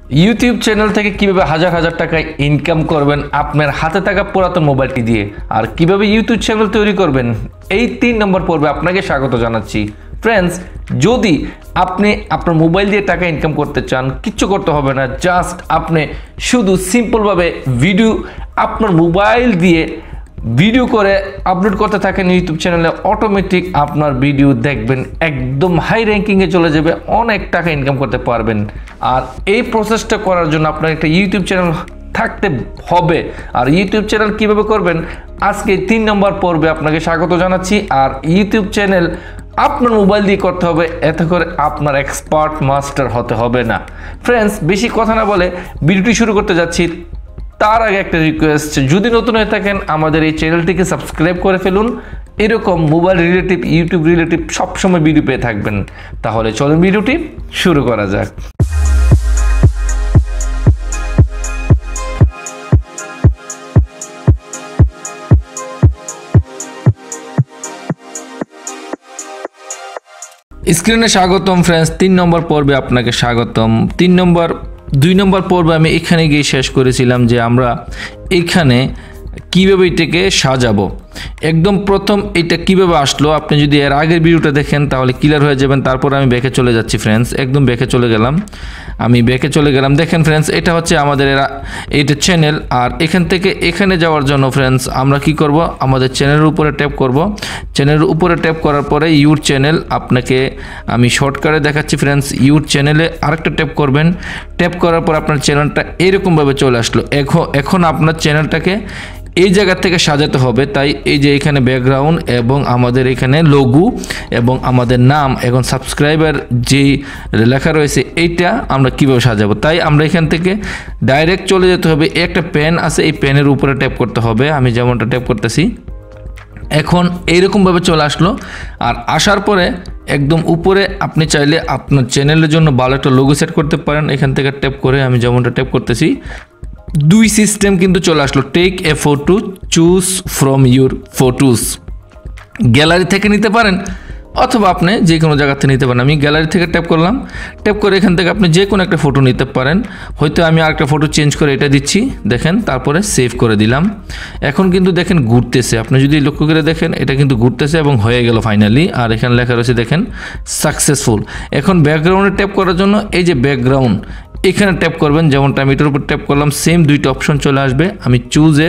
YouTube channel থেকে কিভাবে হাজার হাজার টাকা ইনকাম করবেন আপনার হাতে থাকা পুরাতন মোবাইলটি দিয়ে, আর কিভাবে ইউটিউব চ্যানেল তৈরি করবেন, এই 3 নম্বর পর্বে আপনাকে স্বাগত জানাচ্ছি। ফ্রেন্ডস, যদি আপনি আপনার মোবাইল দিয়ে টাকা ইনকাম করতে চান, কিচ্ছু করতে হবে না, জাস্ট আপনি শুধু সিম্পলভাবে ভিডিও আপনার মোবাইল দিয়ে ভিডিও করে আপলোড করতে থাকেন ইউটিউব চ্যানেলে, অটোমেটিক আপনার ভিডিও দেখবেন একদম হাই র্যাঙ্কিংয়ে চলে যাবে, অনেক টাকা ইনকাম করতে পারবেন। আর এই প্রসেসটা করার জন্য আপনার একটা ইউটিউব চ্যানেল থাকতে হবে। আর ইউটিউব চ্যানেল কিভাবে করবেন আজকে 3 নম্বর পর্বে আপনাকে স্বাগত জানাচ্ছি। আর ইউটিউব চ্যানেল আপনার মোবাইল দিয়ে করতে হবে, এতে করে আপনার এক্সপার্ট মাস্টার হতে হবে না। ফ্রেন্ডস, বেশি কথা না বলে ভিডিওটি শুরু করতে যাচ্ছি। তার আগে একটা রিকোয়েস্ট, যদি নতুন হয়ে থাকেন আমাদের এই চ্যানেলটিকে সাবস্ক্রাইব করে ফেলুন, এরকম মোবাইল রিলেটিভ ইউটিউব রিলেটিভ সবসময় ভিডিও পেয়ে থাকবেন। তাহলে চলুন ভিডিওটি শুরু করা যাক। স্ক্রিনে স্বাগতম ফ্রেন্ডস, 3 নম্বর পর্বে আপনাকে স্বাগতম। 2 নম্বর পর্বে আমি এখানে গিয়ে শেষ করেছিলাম যে আমরা এখানে কিভাবে এটাকে সাজাবো। একদম প্রথম এটা কিভাবে আসলো, আপনি যদি এর আগের ভিডিওটা দেখেন তাহলে ক্লিয়ার হয়ে যাবেন। তারপর আমি ব্যাকে চলে যাচ্ছি ফ্রেন্ডস, একদম ব্যাকে চলে গেলাম। দেখেন ফ্রেন্ডস, এটা হচ্ছে আমাদের এটা চ্যানেল। আর এখান থেকে এখানে যাওয়ার জন্য ফ্রেন্ডস আমরা কি করব, আমাদের চ্যানেলের উপরে ট্যাপ করব। চ্যানেলের উপরে ট্যাপ করার পরে ইউর চ্যানেল, আপনাকে আমি শর্টকাটে দেখাচ্ছি ফ্রেন্ডস। ইউর চ্যানেলে আরেকটা ট্যাপ করবেন। ট্যাপ করার পর আপনার চ্যানেলটা এরকমভাবে চলে আসলো। এখন আপনার চ্যানেলটাকে এই জায়গা থেকে সাজাতে হবে। তাই এই যে এখানে ব্যাকগ্রাউন্ড এবং আমাদের এখানে লোগো এবং আমাদের নাম, এখন সাবস্ক্রাইবার যেই লেখা রয়েছে এইটা আমরা কিভাবে সাজাবো, তাই আমরা এখান থেকে ডাইরেক্ট চলে যেতে হবে। একটা পেন আছে, এই পেনের উপরে ট্যাপ করতে হবে। আমি যেমনটা ট্যাপ করতেছি, এখন এইরকমভাবে চলে আসলো। আর আসার পরে একদম উপরে আপনি চাইলে আপনার চ্যানেলের জন্য ভালো একটা লোগো সেট করতে পারেন। এখান থেকে ট্যাপ করে আমি যেমনটা ট্যাপ করতেছি, 2 সিস্টেম কিন্তু চলে আসলো। Take a photo, choose from your photos. Gallery থেকে নিতে পারেন অথবা আপনি যে কোনো জায়গা থেকে নিতে পারেন। আমি গ্যালারি থেকে ট্যাপ করলাম। ট্যাপ করে এখান থেকে আপনি যে কোনো একটা ফটো নিতে পারেন। হয়তো আমি আরেকটা ফটো চেঞ্জ করে এটা দিচ্ছি, দেখেন, তারপরে সেভ করে দিলাম। এখন কিন্তু দেখেন ঘুরতেছে, আপনি যদি লক্ষ্য করে দেখেন এটা কিন্তু ঘুরতেছে এবং হয়ে গেল ফাইনালি। আর এখানে লেখা রয়েছে দেখেন সাকসেসফুল। এখন ব্যাকগ্রাউন্ডে ট্যাপ করার জন্য এই যে ব্যাকগ্রাউন্ড এখানে ট্যাপ করবেন, যেমনটা আমি এটার উপর ট্যাপ করলাম, সেম 2টা অপশন চলে আসবে। আমি চুজে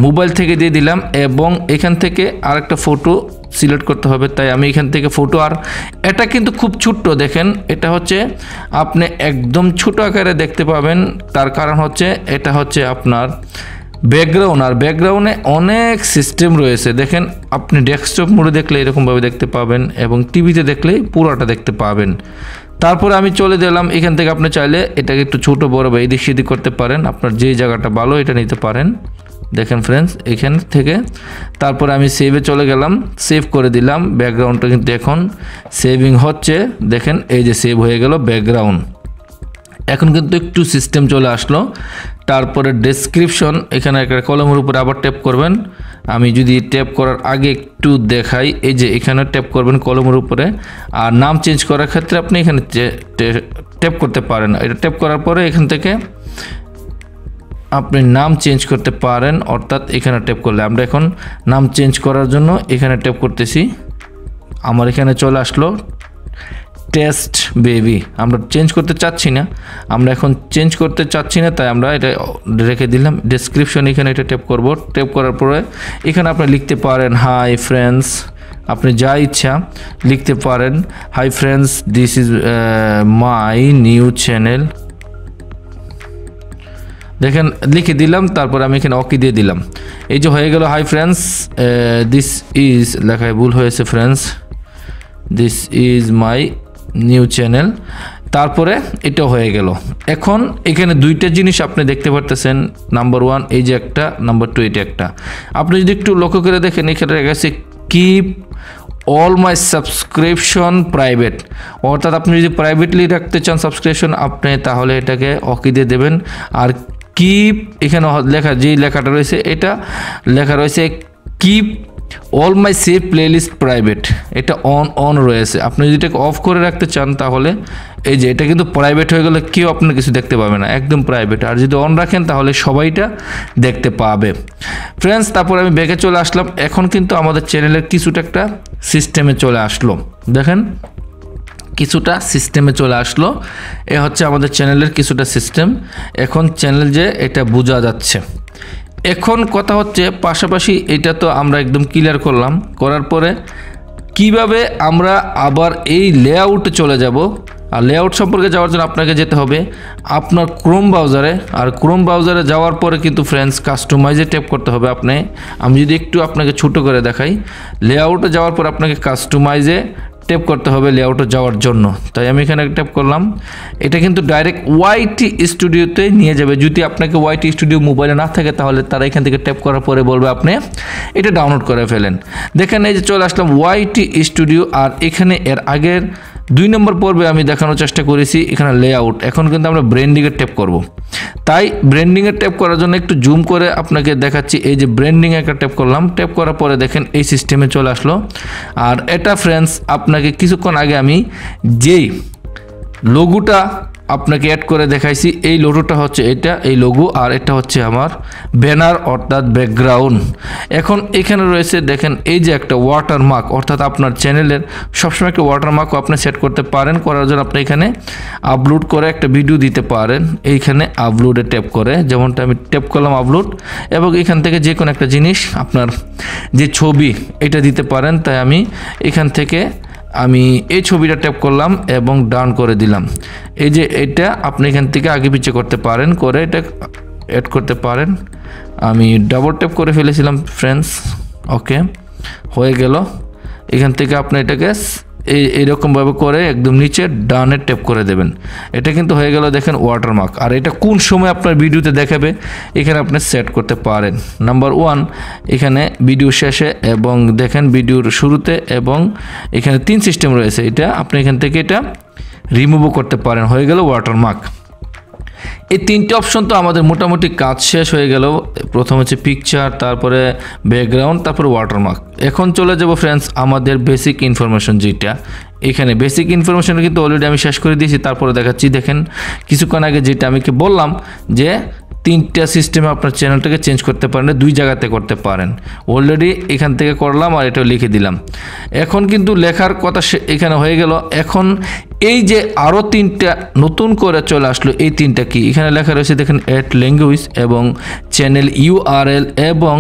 মোবাইল থেকে দিয়ে দিলাম এবং এখান থেকে আরেকটা ফটো সিলেক্ট করতে হবে। তাই আমি এখান থেকে ফটো, আর এটা কিন্তু খুব ছোট্ট, দেখেন এটা হচ্ছে আপনি একদম ছোট আকারে দেখতে পাবেন। তার কারণ হচ্ছে এটা হচ্ছে আপনার ব্যাকগ্রাউন্ড। আর ব্যাকগ্রাউন্ডে অনেক সিস্টেম রয়েছে, দেখেন আপনি ডেস্কটপ মোডে দেখলে এরকমভাবে দেখতে পাবেন এবং টিভিতে দেখলে পুরোটা দেখতে পাবেন। তারপরে আমি চলে গেলাম। এখান থেকে আপনি চাইলে এটাকে একটু ছোট বড় বা এদিক সেদিক করতে পারেন, আপনার যে জায়গাটা ভালো এটা নিতে পারেন। দেখেন ফ্রেন্ডস, এখান থেকে তারপরে আমি সেভে চলে গেলাম, সেভ করে দিলাম। ব্যাকগ্রাউন্ডটা কিন্তু এখন সেভিং হচ্ছে, দেখেন এই যে সেভ হয়ে গেল ব্যাকগ্রাউন্ড। এখন কিন্তু একটু সিস্টেম চলে আসলো। তারপরে ডেসক্রিপশন, এখানে একটা কলমের উপরে আবার ট্যাপ করবেন। আমি যদি ট্যাপ করার আগে একটু দেখাই, এই যে এখানে ট্যাপ করবেন কলমের উপরে। আর নাম চেঞ্জ করার ক্ষেত্রে আপনি এখানে ট্যাপ করতে পারেন। এটা ট্যাপ করার পরে এখান থেকে আপনি নাম চেঞ্জ করতে পারেন, অর্থাৎ এখানে ট্যাপ করলে আমরা এখন নাম চেঞ্জ করার জন্য এখানে ট্যাপ করতেছি। আমার এখানে চলে আসলো টেস্ট বেবি। আমরা চেঞ্জ করতে চাচ্ছি না, তাই আমরা এটা রেখে দিলাম। ডেসক্রিপশন, এখানে এটা ট্যাপ করব। ট্যাপ করার পরে এখানে আপনি লিখতে পারেন হাই ফ্রেন্ডস, আপনি যা ইচ্ছা লিখতে পারেন। Hi friends, this is my new channel, দেখেন লিখে দিলাম। তারপর আমি এখানে ওকে দিয়ে দিলাম। এই যে হয়ে গেল হাই ফ্রেন্ডস, দিস ইজ, লেখায় ভুল হয়েছে friends, this is my new channel. তারপরে এটা হয়ে গেল। এখন এখানে 2টা জিনিস আপনি দেখতে পারতেছেন, নাম্বার 1 এই যে একটা, নাম্বার 2 এটা একটা। আপনি যদি একটু লক্ষ্য করে দেখেন এখানে গেছে keep all my subscription private, অর্থাৎ আপনি যদি প্রাইভেটলি রাখতে চান সাবস্ক্রিপশন আপনি, তাহলে এটাকে ওকে দিয়ে দেবেন। আর কিপ, এখানে লেখা, যে লেখাটা রয়েছে এটা লেখা রয়েছে keep all my save playlist private, এটা অন রয়েছে। আপনি যদি এটাকে অফ করে রাখতে চান তাহলে এই যে এটা কিন্তু প্রাইভেট হয়ে গেলে কেউ আপনার কিছু দেখতে পাবে না, একদম প্রাইভেট। আর যদি অন রাখেন তাহলে সবাইটা দেখতে পাবে। ফ্রেন্ডস, তারপর আমি ব্যাকে চলে আসলাম। এখন কিন্তু আমাদের চ্যানেলের কিছুটা একটা সিস্টেমে চলে আসলো, দেখেন কিছুটা সিস্টেমে চলে আসলো। এ হচ্ছে আমাদের চ্যানেলের কিছুটা সিস্টেম। এখন চ্যানেল যে এটা বোঝা যাচ্ছে। এখন কথা হচ্ছে পাশাপাশি এটা তো আমরা একদম ক্লিয়ার করলাম, করার পরে কিভাবে আমরা আবার এই লেআউটে চলে যাব। আর লেআউট সম্পর্কে যাওয়ার জন্য আপনাকে যেতে হবে আপনার ক্রোম ব্রাউজারে। আর ক্রোম ব্রাউজারে যাওয়ার পরে কিন্তু ফ্রেন্ডস কাস্টমাইজে ট্যাপ করতে হবে আমি যদি একটু আপনাকে ছোট করে দেখাই, লেআউটে যাওয়ার পর আপনাকে কাস্টমাইজে ট্যাপ করতে হবে লেআউটে যাওয়ার জন্য। তাই আমি এখানে ট্যাপ করলাম। এটা কিন্তু ডাইরেক্ট ওয়াইটি স্টুডিওতে নিয়ে যাবে। যদি আপনাকে ওয়াইটি স্টুডিও মোবাইলে না থাকে তাহলে তারা এখান থেকে ট্যাপ করার পরে বলবে আপনি এটা ডাউনলোড করে ফেলেন। দেখেন এই যে চলে আসলাম ওয়াইটি স্টুডিও। আর এখানে এর আগের 2 নম্বর পর্বে আমি দেখানোর চেষ্টা করেছি এখানে লেআউট। এখন কিন্তু আমরা ব্র্যান্ডিংয়ে ট্যাপ করব। তাই ব্র্যান্ডিংয়ে ট্যাপ করার জন্য একটু জুম করে আপনাকে দেখাচ্ছি। এই যে ব্র্যান্ডিংয়ে একটা ট্যাপ করলাম, ট্যাপ করার পরে দেখেন এই সিস্টেমে চলে আসলো। আর এটা ফ্রেন্ডস আপনাকে কিছুক্ষণ আগে আমি যেই লোগোটা আপনাকে অ্যাড করে দেখাইছি, এই লোগোটা হচ্ছে এটা, এই লোগো। আর এটা হচ্ছে আমার ব্যানার অর্থাৎ ব্যাকগ্রাউন্ড। এখন এখানে রয়েছে দেখেন এই যে একটা ওয়াটারমার্ক, অর্থাৎ আপনার চ্যানেলের সবসময় একটা ওয়াটারমার্কও আপনি সেট করতে পারেন। করার জন্য আপনি এখানে আপলোড করে একটা ভিডিও দিতে পারেন। এইখানে আপলোডে ট্যাপ করে, যেমনটা আমি ট্যাপ করলাম আপলোড, এবং এখান থেকে যে কোনো একটা জিনিস আপনার যে ছবি এটা দিতে পারেন। তাই আমি এখান থেকে এই ছবিটা ট্যাপ করলাম এবং ডান করে দিলাম। এই যে এটা আপনি এখান থেকে আগে পিছিয়ে করতে পারেন, করে এটা অ্যাড করতে পারেন। আমি ডাবল ট্যাপ করে ফেলেছিলাম ফ্রেন্ডস। ওকে, হয়ে গেল। এখান থেকে আপনি এটাকে এইরকমভাবে করে একদম নিচে ডানে ট্যাপ করে দেবেন। এটা কিন্তু হয়ে গেল দেখেন ওয়াটারমার্ক। আর এটা কোন সময় আপনার ভিডিওতে দেখাবে এখানে আপনি সেট করতে পারেন। নাম্বার 1 এখানে ভিডিও শেষে এবং দেখেন ভিডিওর শুরুতে, এবং এখানে 3 সিস্টেম রয়েছে। এটা আপনি এখান থেকে এটা রিমুভও করতে পারেন। হয়ে গেল ওয়াটারমার্ক। এই 3টে অপশন তো আমাদের মোটামুটি কাজ শেষ হয়ে গেল। প্রথম হচ্ছে পিকচার, তারপরে ব্যাকগ্রাউন্ড, তারপরে ওয়াটারমার্ক। এখন চলে যাব ফ্রেন্ডস আমাদের বেসিক ইনফরমেশন যেটা এখানে। বেসিক ইনফরমেশন কিন্তু অলরেডি আমি শেষ করে দিয়েছি। তারপরে দেখাচ্ছি দেখেন কিছুক্ষণ আগে যেটা আমি বললাম যে 3টা সিস্টেমে আপনার চ্যানেলটাকে চেঞ্জ করতে পারেন, 2 জায়গাতে করতে পারেন। অলরেডি এখান থেকে করলাম আর এটা লিখে দিলাম। এখন কিন্তু লেখার কথা এখানে হয়ে গেল। এখন এই যে আরও 3টা নতুন করে চলে আসলো, এই 3টা কি এখানে লেখা রয়েছে দেখেন অ্যাড ল্যাঙ্গুয়েজ এবং চ্যানেল ইউআরএল, এবং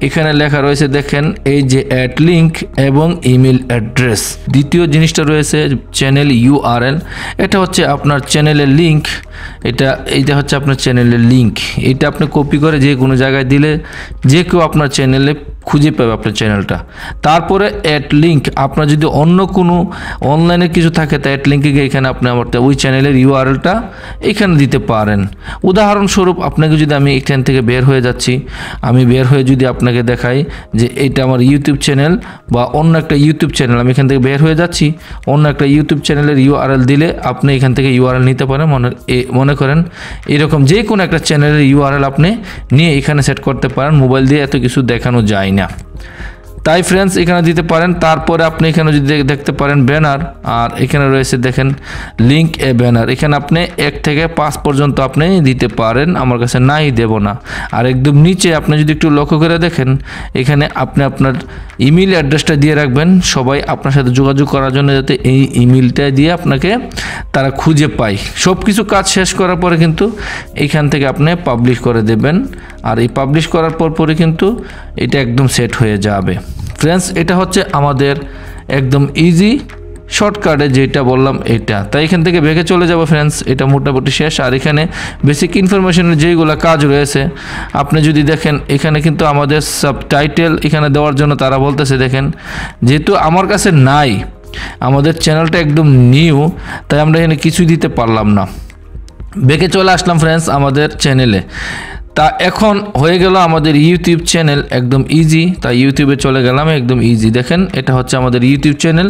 এখানে লেখা রয়েছে দেখেন এই যে অ্যাড লিঙ্ক এবং ইমেল অ্যাড্রেস। দ্বিতীয় জিনিসটা রয়েছে চ্যানেল ইউআরএল, এটা হচ্ছে আপনার চ্যানেলের লিঙ্ক। এইটা হচ্ছে আপনার চ্যানেলের লিঙ্ক। এটা আপনি কপি করে যে কোনো জায়গায় দিলে যে কেউ আপনার চ্যানেলে খুঁজে পাবে আপনার চ্যানেলটা। তারপরে অ্যাড লিঙ্ক, আপনার যদি অন্য কোনো অনলাইনে কিছু থাকে তা অ্যাড লিঙ্কে গিয়ে এখানে আপনি আমার ওই চ্যানেলের ইউআরএলটা এখানে দিতে পারেন। উদাহরণস্বরূপ আপনাকে যদি আমি এখান থেকে বের হয়ে যাচ্ছি, আমি বের হয়ে যদি আপনাকে দেখাই যে এটা আমার ইউটিউব চ্যানেল বা অন্য একটা ইউটিউব চ্যানেল, আমি এখান থেকে বের হয়ে যাচ্ছি, অন্য একটা ইউটিউব চ্যানেলের ইউআরএল দিলে আপনি এখান থেকে ইউআরএল নিতে পারেন। মনে করেন এরকম যে কোনো একটা চ্যানেলের ইউআরএল আপনি নিয়ে এখানে সেট করতে পারেন। মোবাইল দিয়ে এত কিছু দেখানো যায় না, তাই ফ্রেন্ডস এখানে দিতে পারেন। তারপরে আপনি এখানে যদি দেখতে পারেন ব্যানার, আর এখানে রয়েছে দেখেন লিঙ্ক এ ব্যানার। এখানে আপনি 1 থেকে 5 পর্যন্ত আপনি দিতে পারেন, আমার কাছে নাই দেব না। আর একদম নিচে আপনি যদি একটু লক্ষ্য করে দেখেন এখানে আপনি আপনার ইমেল অ্যাড্রেসটা দিয়ে রাখবেন, সবাই আপনার সাথে যোগাযোগ করার জন্য, যাতে এই ইমেলটা দিয়ে আপনাকে তারা খুঁজে পায়। সব কিছু কাজ শেষ করার পরে কিন্তু এইখান থেকে আপনি পাবলিশ করে দেবেন। আর এই পাবলিশ করার পরে কিন্তু এটা একদম সেট হয়ে যাবে। ফ্রেন্ডস, এটা হচ্ছে আমাদের একদম ইজি শর্টকাটে যেটা বললাম এটা। তাই এখান থেকে ব্যাকে চলে যাব ফ্রেন্ডস, এটা মোটামুটি শেষ। আর এখানে বেসিক ইনফরমেশনের যেইগুলো কাজ রয়েছে আপনি যদি দেখেন এখানে কিন্তু আমাদের সাবটাইটেল এখানে দেওয়ার জন্য তারা বলতেছে দেখেন, যেহেতু আমার কাছে নাই, আমাদের চ্যানেলটা একদম নিউ, তাই আমরা এখানে কিছুই দিতে পারলাম না। ব্যাকে চলে আসলাম ফ্রেন্ডস আমাদের চ্যানেলে। তা এখন হয়ে গেল আমাদের ইউটিউব চ্যানেল একদম ইজি। তাই ইউটিউবে চলে গেলাম, একদম ইজি। দেখেন এটা হচ্ছে আমাদের ইউটিউব চ্যানেল,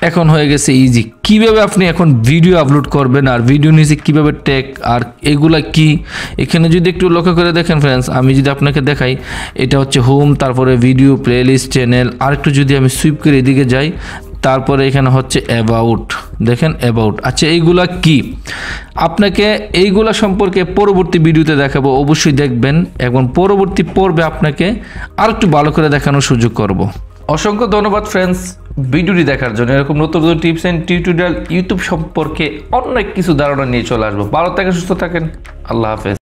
এখন হয়ে গেছে ইজি। কিভাবে আপনি এখন ভিডিও আপলোড করবেন আর ভিডিও নিচে কিভাবে ট্যাগ আর এগুলা কি, এখানে যদি একটু লক্ষ্য করে দেখেন ফ্রেন্ডস, আমি যদি আপনাকে দেখাই, এটা হচ্ছে হোম, তারপরে ভিডিও, প্লেলিস্ট, চ্যানেল। আর একটু যদি আমি সুইপ করে এদিকে যাই, তারপরে এখানে হচ্ছে অ্যাবাউট, দেখেন অ্যাবাউট। আচ্ছা এইগুলা কি, আপনাকে এইগুলা সম্পর্কে পরবর্তী ভিডিওতে দেখাবো, অবশ্যই দেখবেন। এবং পরবর্তী পর্বে আপনাকে আর একটু ভালো করে দেখানোর সুযোগ করব। অসংখ্য ধন্যবাদ ফ্রেন্ডস ভিডিওটি দেখার জন্য। এরকম নতুন নতুন টিপস অ্যান্ড টিউটোরিয়াল ইউটিউব সম্পর্কে অনেক কিছু ধারণা নিয়ে চলে আসবো। ভালো থাকেন, সুস্থ থাকেন, আল্লাহ হাফেজ।